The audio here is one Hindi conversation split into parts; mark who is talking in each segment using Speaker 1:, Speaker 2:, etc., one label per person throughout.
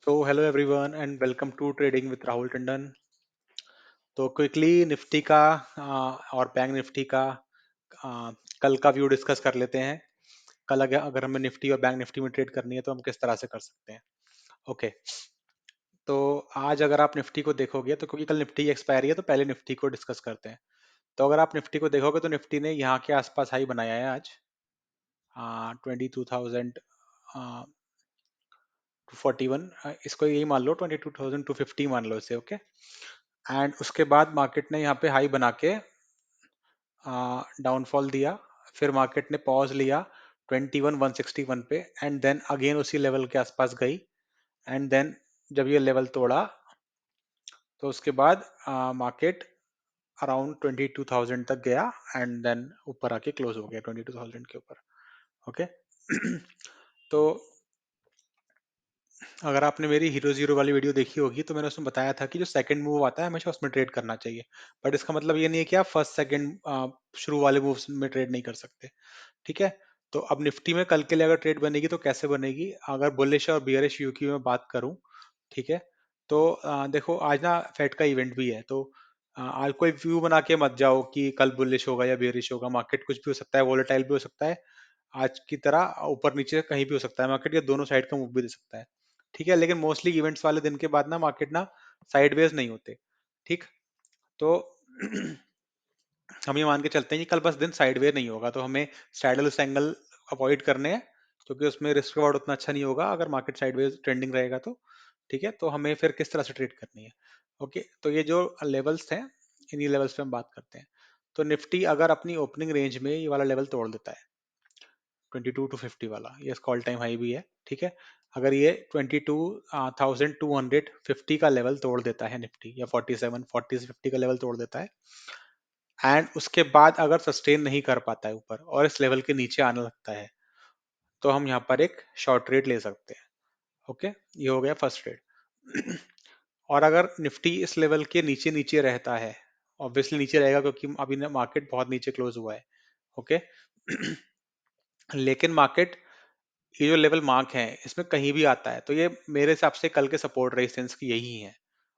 Speaker 1: तो hello everyone and welcome to trading with Rahul Tandon. तो क्विकली निफ्टी का और बैंक निफ्टी का कल का व्यू डिस्कस कर लेते हैं। कल अगर अगर हमें निफ्टी और बैंक निफ्टी में ट्रेड करनी है तो हम किस तरह से कर सकते हैं। ओके। तो आज अगर आप निफ्टी को देखोगे तो क्योंकि कल निफ्टी की एक्सपायरी है तो पहले निफ्टी को डिस्कस करते हैं। तो अगर आप निफ्टी को देखोगे तो निफ्टी ने यहाँ के आसपास हाई बनाया है आज 22,000 41। इसको यही मान लो 22,250 मान लो इसे। ओके। एंड उसके बाद मार्केट ने यहाँ पे हाई बना के डाउनफॉल दिया। फिर मार्केट ने पॉज लिया 21,161 पे एंड देन अगेन उसी लेवल के आसपास गई। एंड देन जब ये लेवल तोड़ा तो उसके बाद मार्केट अराउंड 22,000 तक गया एंड देन ऊपर आके क्लोज हो गया 22,000 के ऊपर। ओके। तो अगर आपने मेरी हीरो जीरो वाली वीडियो देखी होगी तो मैंने उसमें बताया था कि जो सेकंड मूव आता है हमेशा उसमें ट्रेड करना चाहिए। बट इसका मतलब ये नहीं है कि आप फर्स्ट सेकंड शुरू वाले मूव्स में ट्रेड नहीं कर सकते। ठीक है। तो अब निफ्टी में कल के लिए अगर ट्रेड बनेगी तो कैसे बनेगी, अगर बुलिश और बियरिश व्यू की मैं बात करूं। ठीक है। तो देखो आज ना फेड का इवेंट भी है तो आज कोई व्यू बना के मत जाओ कि कल बुलिश होगा या बियरिश होगा। मार्केट कुछ भी हो सकता है, वोलेटाइल भी हो सकता है। आज की तरह ऊपर नीचे कहीं भी हो सकता है मार्केट, या दोनों साइड का मूव भी दे सकता है। ठीक है। लेकिन मोस्टली इवेंट्स वाले दिन के बाद ना मार्केट ना साइडवेज नहीं होते। ठीक। तो हम ये मान के चलते हैं कि कल बस दिन साइडवेज नहीं होगा तो हमें सैडल एंगल अवॉइड करने हैं, क्योंकि उसमें रिस्क रिवॉर्ड उतना अच्छा नहीं होगा अगर मार्केट साइडवेज ट्रेंडिंग रहेगा तो। ठीक है। तो हमें फिर किस तरह से ट्रेड करनी है। ओके। तो ये जो लेवल्स हैं इन्हीं लेवल्स पे हम बात करते हैं। तो निफ्टी अगर अपनी ओपनिंग रेंज में ये वाला लेवल तोड़ देता है 22,250 वाला, ये इसका ऑल टाइम हाई भी है। ठीक है। अगर ये 22,250 का लेवल तोड़ देता है निफ्टी, या 47 40 से 50 का लेवल तोड़ देता है एंड उसके बाद अगर सस्टेन नहीं कर पाता है ऊपर और इस लेवल के नीचे आने लगता है तो हम यहाँ पर एक शॉर्ट ट्रेड ले सकते हैं। ओके। ये हो गया फर्स्ट ट्रेड। और अगर निफ्टी इस लेवल के नीचे नीचे रहता है, ऑब्वियसली नीचे रहेगा क्योंकि अभी ना मार्केट बहुत नीचे क्लोज हुआ है। ओके। लेकिन मार्केट ये जो लेवल मार्क है इसमें कहीं भी आता है तो ये मेरे हिसाब से कल के सपोर्ट रेजिस्टेंस की यही है।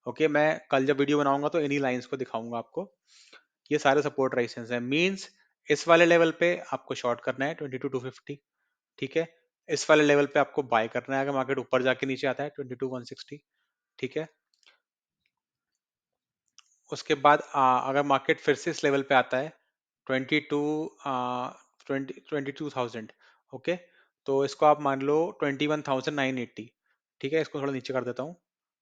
Speaker 1: ओके। मैं कल जब वीडियो बनाऊंगा तो इन्हीं लाइंस को दिखाऊंगा आपको। ये सारे सपोर्ट रेजिस्टेंस है, मींस इस वाले लेवल पे आपको शॉर्ट करना है 22,250। ठीक है। इस वाले लेवल पे आपको बाय करना है अगर मार्केट ऊपर जाके नीचे आता है 22,160। ठीक है। उसके बाद अगर मार्केट फिर से इस लेवल पे आता है 22 22,000। ओके। तो इसको आप मान लो 21,980। ठीक है। इसको थोड़ा नीचे कर देता हूँ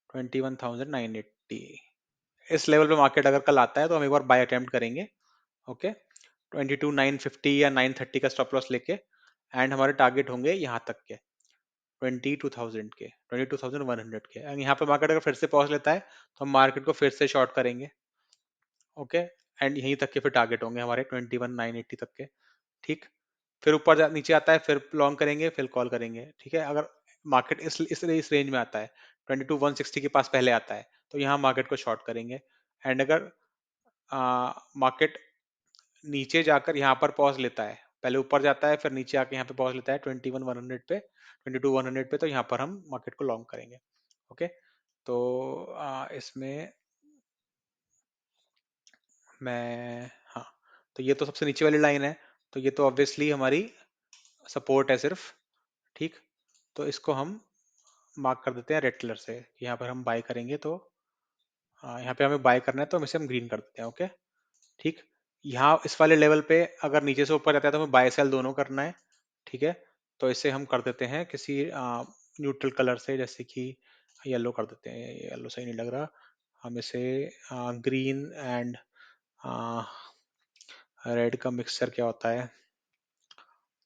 Speaker 1: 21,980। इस लेवल पे मार्केट अगर कल आता है तो हम एक बार बाय अटेम्प्ट करेंगे। ओके। 22,950 या 930 का स्टॉप लॉस लेके एंड हमारे टारगेट होंगे यहाँ तक के 22,000 के, 22,100 के। एंड यहाँ पे मार्केट अगर फिर से पहुंच लेता है तो हम मार्केट को फिर से शॉर्ट करेंगे। ओके। एंड यहीं तक के फिर टारगेट होंगे हमारे 21,980 तक के। ठीक। फिर ऊपर नीचे आता है फिर लॉन्ग करेंगे फिर कॉल करेंगे। ठीक है। अगर मार्केट इस रेंज में आता है 22,160 के पास पहले आता है तो यहाँ मार्केट को शॉर्ट करेंगे। एंड अगर मार्केट नीचे जाकर यहाँ पर पॉज लेता है, पहले ऊपर जाता है फिर नीचे आके यहाँ पे पॉज लेता है 21,100 पे, 22,100 पे, तो यहाँ पर हम मार्केट को लॉन्ग करेंगे। ओके। तो इसमें मैं, हाँ, तो ये तो सबसे नीचे वाली लाइन है तो ये तो ऑब्वियसली हमारी सपोर्ट है सिर्फ। ठीक। तो इसको हम मार्क कर देते हैं रेड कलर से कि यहाँ पर हम बाय करेंगे तो यहाँ पे हमें बाय करना है तो हम इसे हम ग्रीन कर देते हैं। ओके। ठीक। यहाँ इस वाले लेवल पे अगर नीचे से ऊपर जाता है तो हमें बाय सेल दोनों करना है। ठीक है। तो इसे हम कर देते हैं किसी न्यूट्रल कलर से, जैसे कि येलो कर देते हैं। येलो सही नहीं लग रहा, हम इसे ग्रीन एंड रेड का मिक्सचर क्या होता है,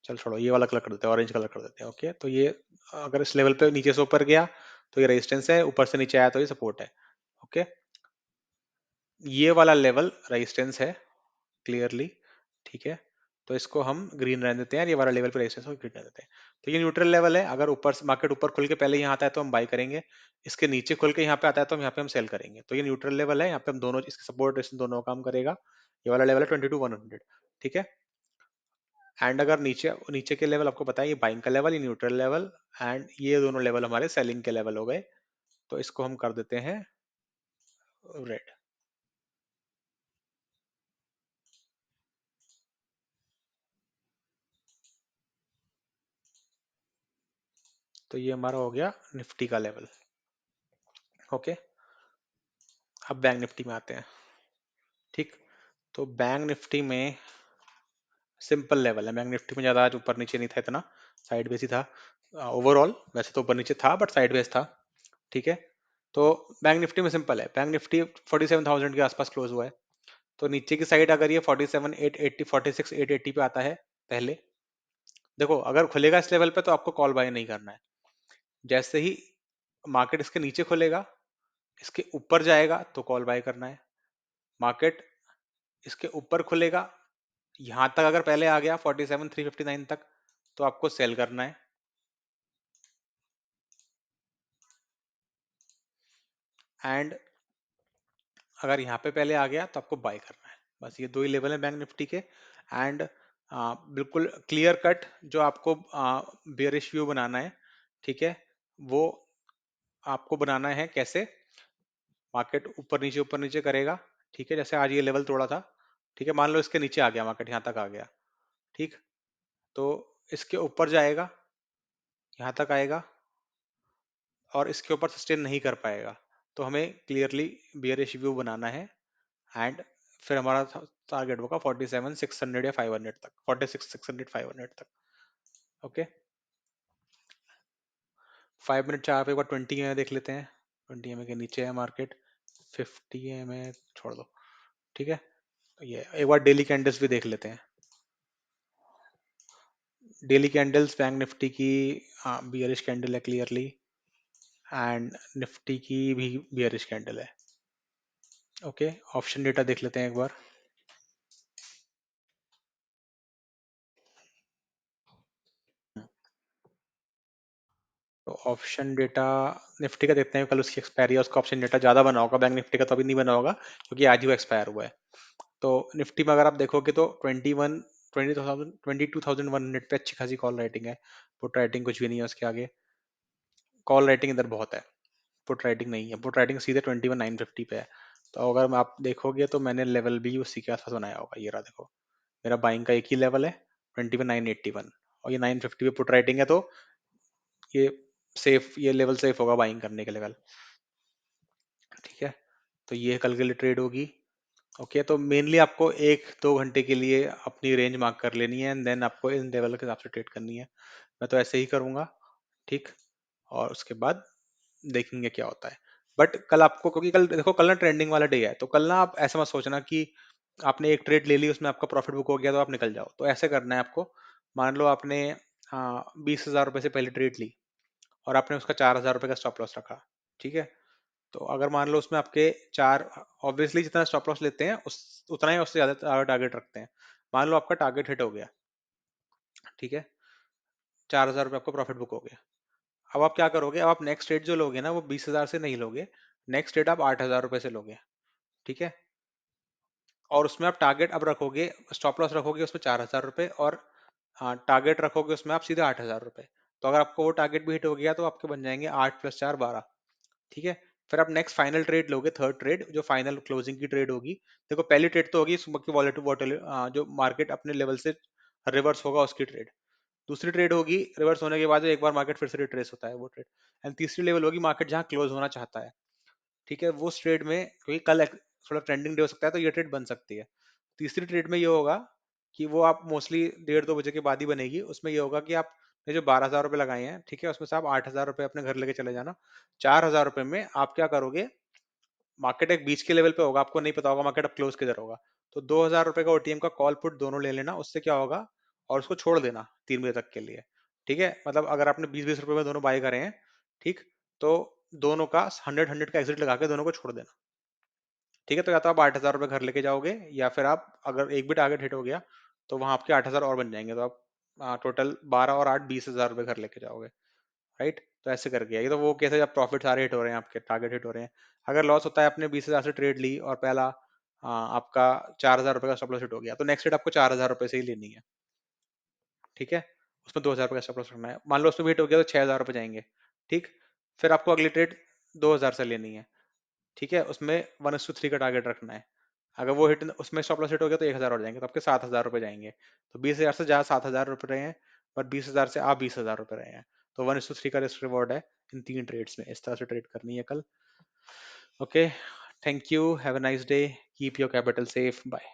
Speaker 1: चल छोड़ो, ये वाला कलर कर देते हैं, ऑरेंज कलर कर देते हैं। ओके। तो ये अगर इस लेवल पे नीचे से ऊपर गया तो ये रेजिस्टेंस है, ऊपर से नीचे आया तो ये सपोर्ट है। ओके। ये वाला लेवल रेजिस्टेंस है क्लियरली। ठीक है। तो इसको हम ग्रीन रहने देते हैं, ये वाला लेवल पे रेजिस्टेंस को ग्रीन रहने देते हैं। तो ये न्यूट्रल लेवल है, अगर ऊपर से मार्केट ऊपर खुल के पहले यहाँ आता है तो हम बाय करेंगे, इसके नीचे खुल के यहाँ पे आता है तो हम यहाँ पे हम सेल करेंगे। तो ये न्यूट्रल लेवल है, यहाँ पे हम दोनों इसके सपोर्ट रेजिस्टेंस दोनों काम करेगा। ये वाला लेवल है 22,100। ठीक है। एंड अगर नीचे नीचे के लेवल आपको पता है ये बाइंग का लेवल, ये न्यूट्रल लेवल एंड ये दोनों लेवल हमारे सेलिंग के लेवल हो गए। तो इसको हम कर देते हैं रेड। तो ये हमारा हो गया निफ्टी का लेवल। ओके, अब बैंक निफ्टी में आते हैं। ठीक, तो बैंक निफ्टी में सिंपल लेवल है। बैंक निफ्टी में ज़्यादा आज ऊपर नीचे नहीं था इतना, साइड वेज ही था। ओवरऑल वैसे तो ऊपर नीचे था, बट साइड वेज था। ठीक है, तो बैंक निफ्टी में सिंपल है। बैंक निफ्टी 47,000 के आसपास क्लोज हुआ है। तो नीचे की साइड अगर ये 47,880 46,880 पे आता है पहले, देखो अगर खुलेगा इस लेवल पे तो आपको कॉल बाय नहीं करना है। जैसे ही मार्केट इसके नीचे खुलेगा, इसके ऊपर जाएगा तो कॉल बाय करना है। मार्केट इसके ऊपर खुलेगा, यहां तक अगर पहले आ गया 47,359 तक, तो आपको सेल करना है। एंड अगर यहाँ पे पहले आ गया तो आपको बाय करना है। बस ये दो ही लेवल है बैंक निफ्टी के। एंड बिल्कुल क्लियर कट जो आपको बेयरिश व्यू बनाना है, ठीक है, वो आपको बनाना है कैसे? मार्केट ऊपर नीचे करेगा, ठीक है, जैसे आज ये लेवल तोड़ा था, ठीक है, मान लो इसके नीचे आ गया, मार्केट यहाँ तक आ गया, ठीक, तो इसके ऊपर जाएगा, यहाँ तक आएगा और इसके ऊपर सस्टेन नहीं कर पाएगा, तो हमें क्लियरली बियरिश व्यू बनाना है। एंड फिर हमारा टारगेट होगा 47,600 या 500 तक, 46,600 500 तक। ओके, 5 मिनट चार पे एक बार 20 देख लेते हैं। 20 के नीचे है मार्केट, 50 छोड़ दो, ठीक है। ये एक बार डेली कैंडल्स भी देख लेते हैं। डेली कैंडल्स बैंक निफ्टी की बियरिश कैंडल है क्लियरली, एंड निफ्टी की भी बियरिश कैंडल है। ओके, ऑप्शन डेटा देख लेते हैं एक बार। तो ऑप्शन डेटा निफ्टी का देखते हैं, कल उसकी एक्सपायरी है, उसका ऑप्शन डेटा ज़्यादा बना होगा, बैंक निफ्टी का तो अभी नहीं बना होगा क्योंकि आज ही वो एक्सपायर हुआ है। तो निफ्टी में अगर आप देखोगे तो 22,100 पे अच्छी खासी कॉल राइटिंग है। पुट राइटिंग कुछ भी नहीं है उसके आगे, कॉल राइटिंग इधर बहुत है, पुट राइटिंग नहीं है। पुट राइटिंग सीधे 21,950 पे है। तो अगर आप देखोगे तो मैंने लेवल भी उसी के आसपास बनाया होगा। ये रहा देखो, मेरा बाइंग का एक ही लेवल है 21,981, और ये 950 पे पुट राइटिंग है, तो ये सेफ, ये लेवल सेफ होगा बाइंग करने के लेवल। ठीक है, तो ये कल के लिए ट्रेड होगी। ओके, तो मेनली आपको 1-2 घंटे के लिए अपनी रेंज मार्क कर लेनी है, एंड देन आपको इन लेवल के हिसाब से ट्रेड करनी है। मैं तो ऐसे ही करूंगा, ठीक, और उसके बाद देखेंगे क्या होता है। बट कल आपको, क्योंकि कल देखो कल ना ट्रेंडिंग वाला डे है, तो कल ना आप ऐसा मत सोचना कि आपने एक ट्रेड ले ली उसमें आपका प्रॉफिट बुक हो गया तो आप निकल जाओ। तो ऐसे करना है आपको, मान लो आपने 20,000 रुपए से पहले ट्रेड ली और आपने उसका 4,000 रुपए का स्टॉप लॉस रखा, ठीक है। तो अगर मान लो उसमें आपके चार, ऑब्वियसली जितना स्टॉप लॉस लेते हैं उस उतना ही उससे ज्यादा टारगेट रखते हैं। मान लो आपका टारगेट हिट हो गया, ठीक है, 4,000 रुपये आपको प्रॉफिट बुक हो गया। अब आप क्या करोगे? अब आप नेक्स्ट ट्रेड जो लोगे ना वो 20,000 से नहीं लोगे, नेक्स्ट ट्रेड आप 8,000 रुपये से लोगे, ठीक है। और उसमें आप टारगेट अब रखोगे, स्टॉप लॉस रखोगे उसमें 4,000 रुपये, और टारगेट रखोगे उसमें आप सीधे 8,000 रुपये। तो अगर आपको वो टारगेट भी हिट हो गया तो आपके बन जाएंगे 8 + 4 12, ठीक है। फिर आप नेक्स्ट फाइनल ट्रेड लोगे, थर्ड ट्रेड जो फाइनल क्लोजिंग की ट्रेड होगी। देखो पहली ट्रेड तो होगी सुबह की वॉलेट जो मार्केट अपने लेवल से रिवर्स होगा उसकी ट्रेड। दूसरी ट्रेड होगी रिवर्स होने के बाद एक बार मार्केट फिर से रिट्रेस होता है वो ट्रेड। एंड तीसरी लेवल होगी मार्केट जहां क्लोज होना चाहता है, ठीक है, वो ट्रेड में, क्योंकि कल थोड़ा ट्रेंडिंग डे हो सकता है तो ये ट्रेड बन सकती है। तीसरी ट्रेड में ये होगा कि वो आप मोस्टली 1:30-2 बजे के बाद ही बनेगी। उसमें ये होगा कि आप ने जो 12,000 रुपये लगाए हैं, ठीक है, उसमें से आप 8,000 रुपये अपने घर लेके चले जाना। 4,000 रुपये में आप क्या करोगे, मार्केट एक बीच के लेवल पे होगा, आपको नहीं पता होगा मार्केट अब क्लोज किधर होगा, तो 2,000 रुपये का ओटीएम का कॉल पुट दोनों ले लेना। उससे क्या होगा, और उसको छोड़ देना 3 बजे तक के लिए, ठीक है। मतलब अगर आपने 20-20 रुपए में दोनों बाय करे हैं, ठीक, तो दोनों का 100-100 का एग्जिट लगा के दोनों को छोड़ देना, ठीक है। तो या तो आप 8,000 रुपये घर लेके जाओगे, या फिर आप अगर एक भी टारगेट हिट हो गया तो वहां आपके 8,000 और बन जाएंगे, तो आप टोटल 12 और 8 20,000 रुपये घर लेके जाओगे, राइट। तो ऐसे करके ये तो वो कैसे जब प्रॉफिट सारे हिट हो रहे हैं, आपके टारगेट हिट हो रहे हैं। अगर लॉस होता है, आपने 20,000 से ट्रेड ली और पहला आपका 4,000 रुपये का स्टॉप लॉस हिट हो गया, तो नेक्स्ट ट्रेड आपको 4,000 रुपये से ही लेनी है, ठीक है। उसमें 2,000 रुपये का स्टॉप लॉस रखना है। मान लो उसमें भी हिट हो गया तो 6,000 रुपये जाएंगे, ठीक। फिर आपको अगली ट्रेड 2000 से लेनी है, ठीक है, उसमें 1:3 का टारगेट रखना है। अगर वो हिट, उसमें स्टॉप लॉस हिट हो गया तो 1000 और जाएंगे, तो आपके 7000 रुपये जाएंगे। तो 20,000 से जहाँ 7000 रुपये रहे हैं, पर 20,000 से आप 20,000 रुपये रहे हैं, तो 1:3 का रिस्क रिवॉर्ड है इन 3 ट्रेड्स में। इस तरह से ट्रेड करनी है कल। Okay, thank you, have a nice day, keep your capital safe, bye.